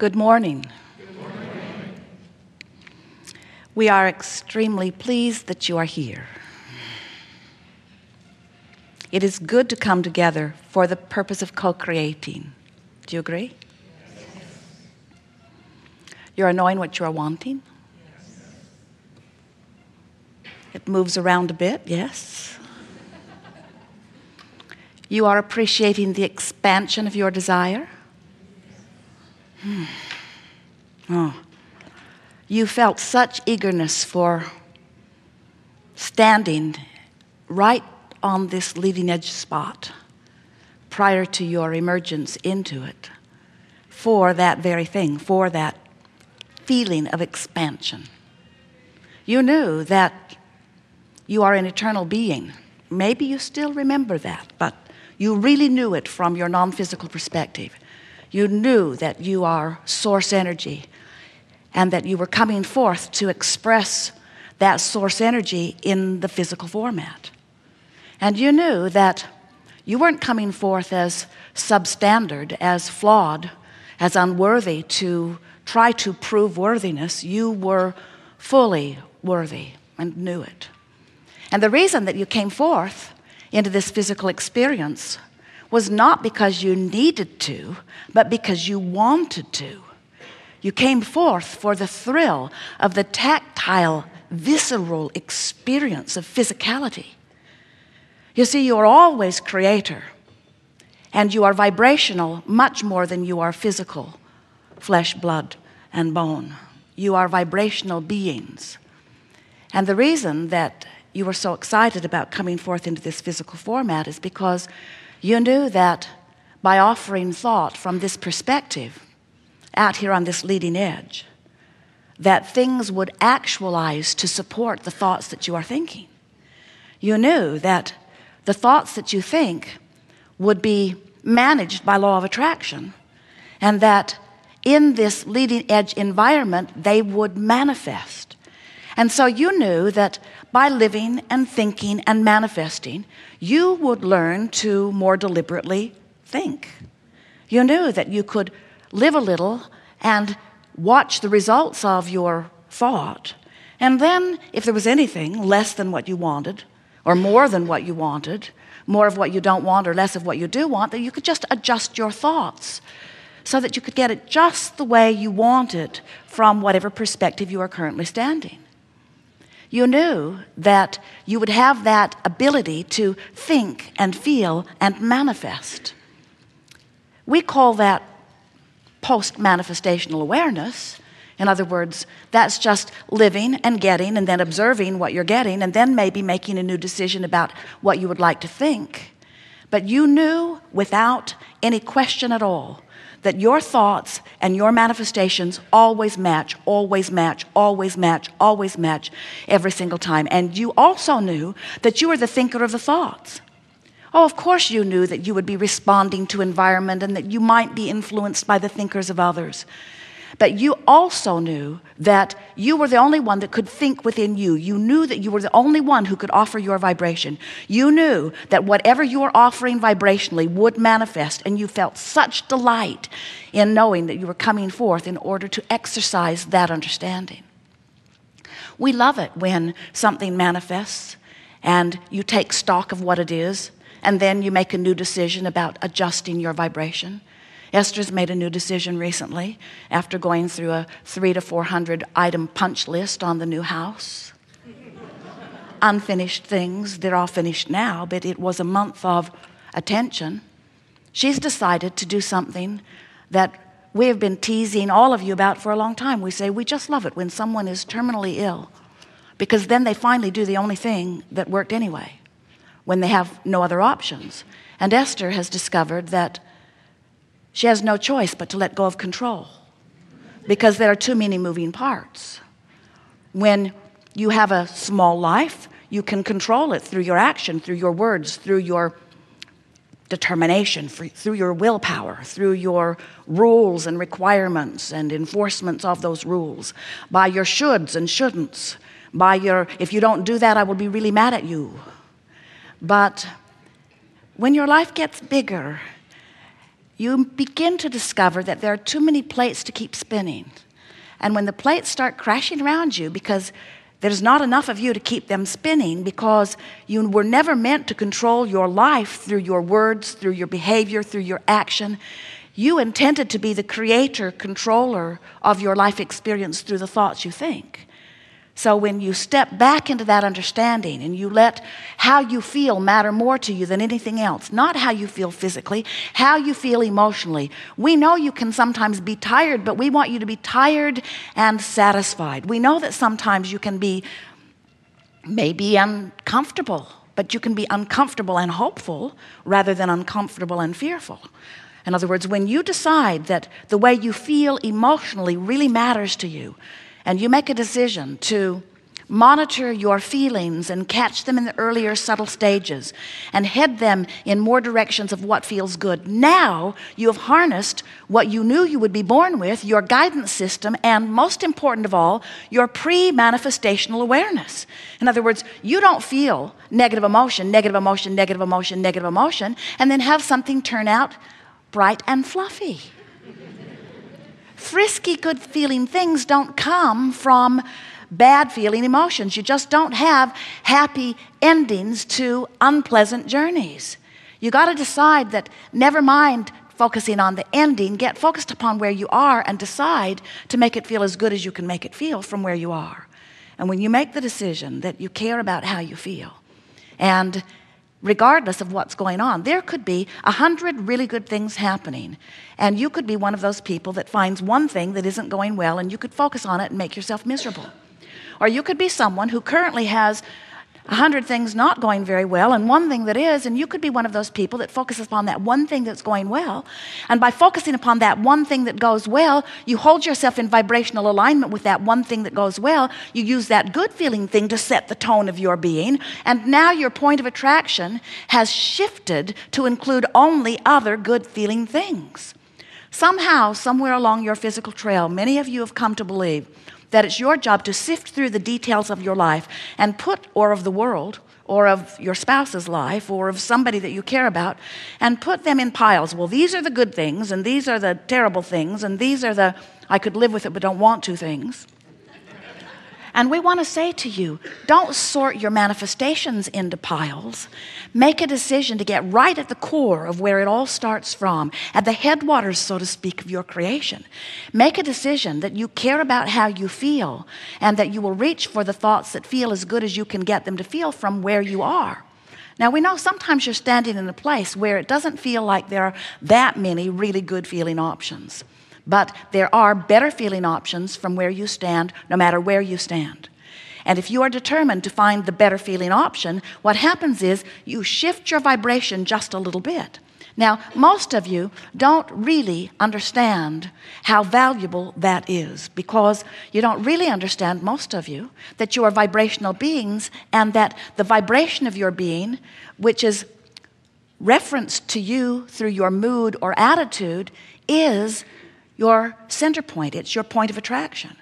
Good morning. We are extremely pleased that you are here. It is good to come together for the purpose of co-creating. Do you agree? Yes. You're knowing what you are wanting? Yes. It moves around a bit, yes. You are appreciating the expansion of your desire? Oh. You felt such eagerness for standing right on this leading edge spot prior to your emergence into it for that very thing, for that feeling of expansion. You knew that you are an eternal being. Maybe you still remember that, but you really knew it from your non-physical perspective. You knew that you are source energy and that you were coming forth to express that source energy in the physical format. And you knew that you weren't coming forth as substandard, as flawed, as unworthy to try to prove worthiness. You were fully worthy and knew it. And the reason that you came forth into this physical experience was not because you needed to, but because you wanted to. You came forth for the thrill of the tactile, visceral experience of physicality. You see, you are always creator, and you are vibrational much more than you are physical, flesh, blood, and bone. You are vibrational beings. And the reason that you were so excited about coming forth into this physical format is because you knew that by offering thought from this perspective, out here on this leading edge, that things would actualize to support the thoughts that you are thinking. You knew that the thoughts that you think would be managed by law of attraction, and that in this leading edge environment, they would manifest. And so you knew that by living and thinking and manifesting, you would learn to more deliberately think. You knew that you could live a little and watch the results of your thought. And then if there was anything less than what you wanted, or more than what you wanted, more of what you don't want or less of what you do want, that you could just adjust your thoughts so that you could get it just the way you want it from whatever perspective you are currently standing. You knew that you would have that ability to think and feel and manifest. We call that post-manifestational awareness. In other words, that's just living and getting and then observing what you're getting and then maybe making a new decision about what you would like to think. But you knew without any question at all that your thoughts and your manifestations always match, always match, always match, always match every single time. And you also knew that you were the thinker of the thoughts. Oh, of course you knew that you would be responding to environment and that you might be influenced by the thinkers of others. But you also knew that you were the only one that could think within you. You knew that you were the only one who could offer your vibration. You knew that whatever you were offering vibrationally would manifest, and you felt such delight in knowing that you were coming forth in order to exercise that understanding. We love it when something manifests and you take stock of what it is, and then you make a new decision about adjusting your vibration. Esther's made a new decision recently after going through a 300 to 400 item punch list on the new house. Unfinished things, they're all finished now, but it was a month of attention. She's decided to do something that we have been teasing all of you about for a long time. We say we just love it when someone is terminally ill, because then they finally do the only thing that worked anyway, when they have no other options. And Esther has discovered that she has no choice but to let go of control, because there are too many moving parts. When you have a small life, you can control it through your action, through your words, through your determination, through your willpower, through your rules and requirements and enforcements of those rules, by your shoulds and shouldn'ts, by your, if you don't do that, I will be really mad at you. But when your life gets bigger, you begin to discover that there are too many plates to keep spinning. And when the plates start crashing around you because there's not enough of you to keep them spinning, because you were never meant to control your life through your words, through your behavior, through your action. You intended to be the creator, controller of your life experience through the thoughts you think. So when you step back into that understanding and you let how you feel matter more to you than anything else, not how you feel physically, how you feel emotionally. We know you can sometimes be tired, but we want you to be tired and satisfied. We know that sometimes you can be maybe uncomfortable, but you can be uncomfortable and hopeful rather than uncomfortable and fearful. In other words, when you decide that the way you feel emotionally really matters to you, and you make a decision to monitor your feelings and catch them in the earlier subtle stages and head them in more directions of what feels good, now you have harnessed what you knew you would be born with, your guidance system, and most important of all, your pre-manifestational awareness. In other words, you don't feel negative emotion, negative emotion, negative emotion, negative emotion, and then have something turn out bright and fluffy. Frisky, good-feeling things don't come from bad-feeling emotions. You just don't have happy endings to unpleasant journeys. You got to decide that never mind focusing on the ending, get focused upon where you are and decide to make it feel as good as you can make it feel from where you are. And when you make the decision that you care about how you feel, and regardless of what's going on, there could be 100 really good things happening. And you could be one of those people that finds one thing that isn't going well and you could focus on it and make yourself miserable. Or you could be someone who currently has 100 things not going very well and one thing that is, and you could be one of those people that focuses upon that one thing that's going well. And by focusing upon that one thing that goes well, you hold yourself in vibrational alignment with that one thing that goes well. You use that good feeling thing to set the tone of your being. And now your point of attraction has shifted to include only other good feeling things. Somehow, somewhere along your physical trail, many of you have come to believe that it's your job to sift through the details of your life and put, or of the world, or of your spouse's life, or of somebody that you care about, and put them in piles. Well, these are the good things, and these are the terrible things, and these are the I could live with it but don't want to things. And we want to say to you, don't sort your manifestations into piles. Make a decision to get right at the core of where it all starts from, at the headwaters, so to speak, of your creation. Make a decision that you care about how you feel and that you will reach for the thoughts that feel as good as you can get them to feel from where you are. Now, we know sometimes you're standing in a place where it doesn't feel like there are that many really good feeling options. But there are better feeling options from where you stand, no matter where you stand. And if you are determined to find the better feeling option, what happens is you shift your vibration just a little bit. Now, most of you don't really understand how valuable that is, because you don't really understand, most of you, that you are vibrational beings and that the vibration of your being, which is referenced to you through your mood or attitude, is your center point. It's your point of attraction.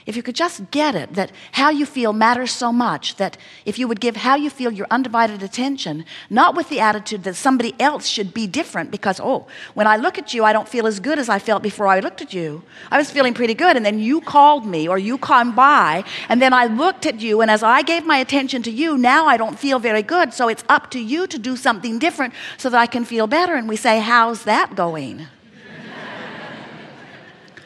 If you could just get it, that how you feel matters so much, that if you would give how you feel your undivided attention, not with the attitude that somebody else should be different because, oh, when I look at you, I don't feel as good as I felt before I looked at you. I was feeling pretty good, and then you called me or you came by, and then I looked at you, and as I gave my attention to you, now I don't feel very good, so it's up to you to do something different so that I can feel better. And we say, how's that going?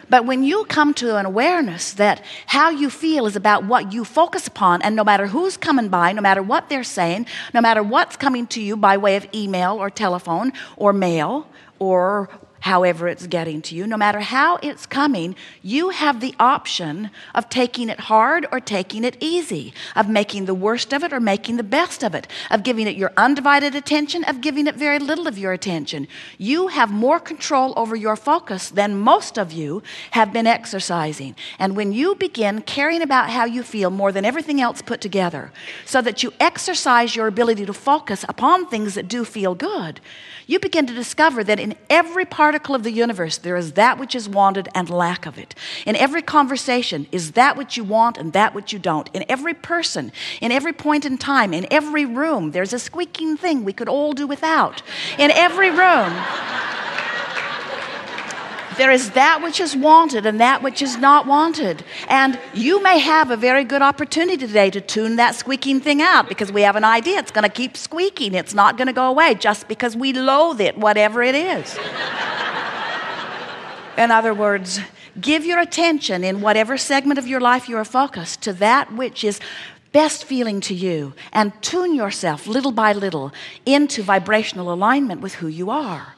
But when you come to an awareness that how you feel is about what you focus upon, and no matter who's coming by, no matter what they're saying, no matter what's coming to you by way of email or telephone or mail or however it's getting to you, no matter how it's coming, you have the option of taking it hard or taking it easy, of making the worst of it or making the best of it, of giving it your undivided attention, of giving it very little of your attention. You have more control over your focus than most of you have been exercising. And when you begin caring about how you feel more than everything else put together, so that you exercise your ability to focus upon things that do feel good, you begin to discover that in every particle of the universe, there is that which is wanted and lack of it. In every conversation is that which you want and that which you don't. In every person, in every point in time, in every room, there's a squeaking thing we could all do without. In every room, There is that which is wanted and that which is not wanted. And you may have a very good opportunity today to tune that squeaking thing out, because we have an idea it's going to keep squeaking. It's not going to go away just because we loathe it, whatever it is. In other words, give your attention in whatever segment of your life you are focused to that which is best feeling to you, and tune yourself little by little into vibrational alignment with who you are.